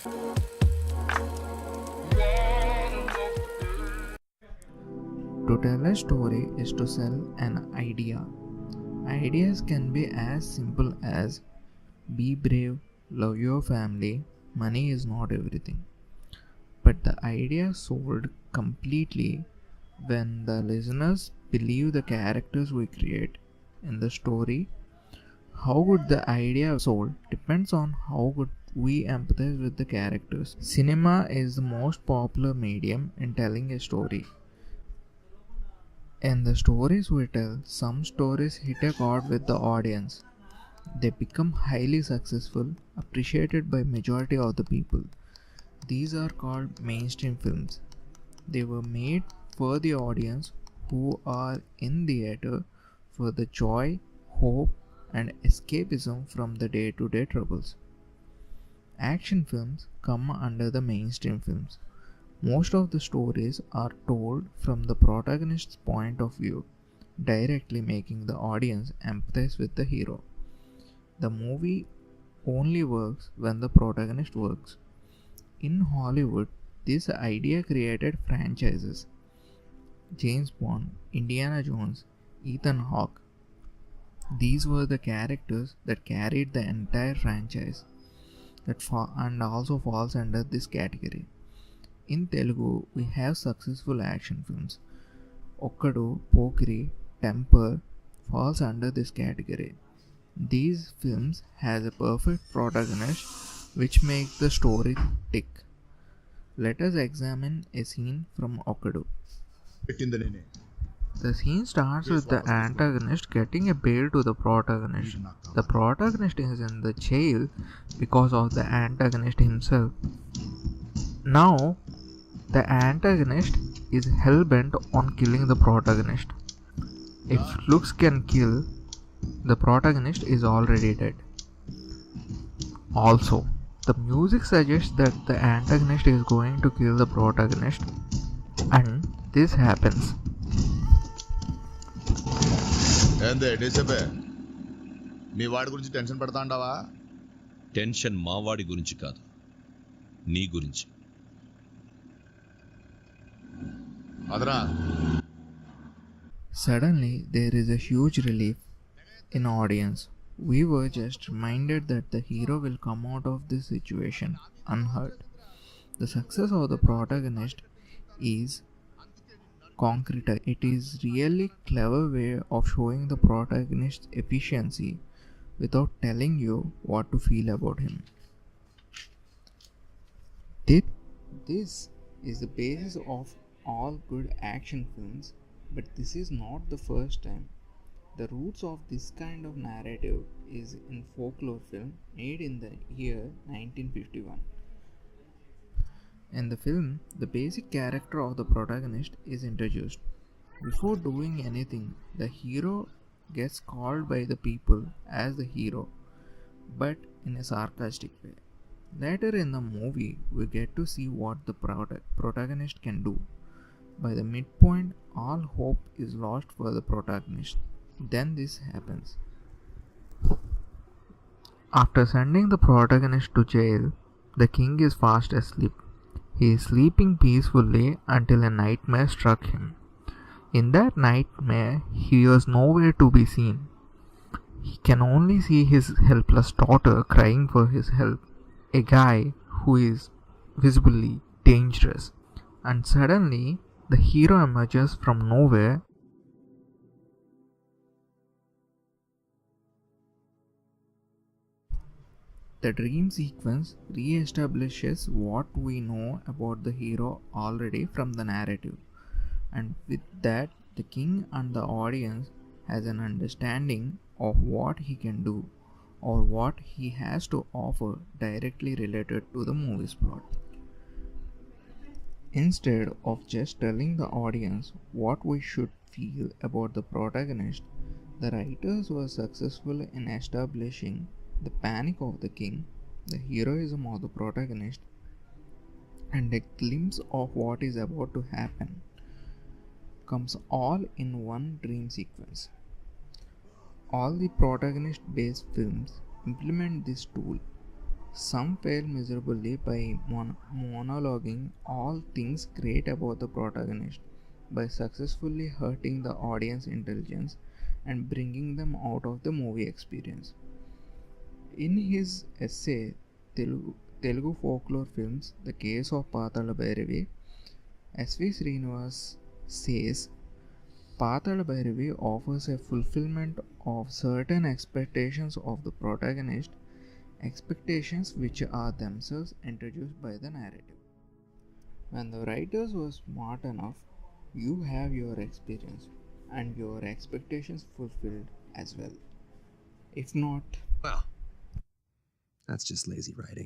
To tell a story is to sell an idea. Ideas can be as simple as be brave, love your family, money is not everything. But the idea sold completely when the listeners believe the characters we create in the story. How good the idea sold depends on how good we empathize with the characters. Cinema is the most popular medium in telling a story. In the stories we tell, some stories hit a chord with the audience. They become highly successful, appreciated by majority of the people. These are called mainstream films. They were made for the audience who are in theater for the joy, hope, and escapism from the day-to-day troubles. Action films come under the mainstream films. Most of the stories are told from the protagonist's point of view, directly making the audience empathize with the hero. The movie only works when the protagonist works. In Hollywood, this idea created franchises. James Bond, Indiana Jones, Ethan Hawke. These were the characters that carried the entire franchise and also falls under this category. In Telugu, we have successful action films. Okkadu, Pokiri, Temper falls under this category. These films has a perfect protagonist which makes the story tick. Let us examine a scene from Okkadu. The scene starts with the antagonist getting a bail to the protagonist. The protagonist is in the jail because of the antagonist himself. Now, the antagonist is hell-bent on killing the protagonist. If looks can kill, the protagonist is already dead. Also, the music suggests that the antagonist is going to kill the protagonist, and this happens. ఏందే డిసెబే మీ వాడి గురించి tension పడతా ఉంటావా? Tension మావాడి గురించి కాదు, నీ గురించి. అదరా. Suddenly, there is a huge relief in audience. We were just reminded that the hero will come out of this situation unhurt. The success of the protagonist is concrete. It is really clever way of showing the protagonist's efficiency without telling you what to feel about him. This is the basis of all good action films, but this is not the first time. The roots of this kind of narrative is in folklore film made in the year 1951. In the film, the basic character of the protagonist is introduced. Before doing anything, the hero gets called by the people as the hero, but in a sarcastic way. Later in the movie, we get to see what the protagonist can do. By the midpoint, all hope is lost for the protagonist. Then this happens. After sending the protagonist to jail, the king is fast asleep. He is sleeping peacefully until a nightmare struck him. In that nightmare, he was nowhere to be seen. He can only see his helpless daughter crying for his help, a guy who is visibly dangerous. And suddenly, the hero emerges from nowhere. The dream sequence re-establishes what we know about the hero already from the narrative, and with that, the king and the audience has an understanding of what he can do or what he has to offer directly related to the movie's plot. Instead of just telling the audience what we should feel about the protagonist, the writers were successful in establishing the panic of the king, the heroism of the protagonist, and a glimpse of what is about to happen comes all in one dream sequence. All the protagonist based films implement this tool. Some fail miserably by monologuing all things great about the protagonist, by successfully hurting the audience intelligence and bringing them out of the movie experience. In his essay Telugu Folklore Films, The Case of Patala Bhairavi, S.V. Srinivas says Patala Bhairavi offers a fulfillment of certain expectations of the protagonist, expectations which are themselves introduced by the narrative. When the writers were smart enough, you have your experience and your expectations fulfilled as well. If not, Well, that's just lazy writing.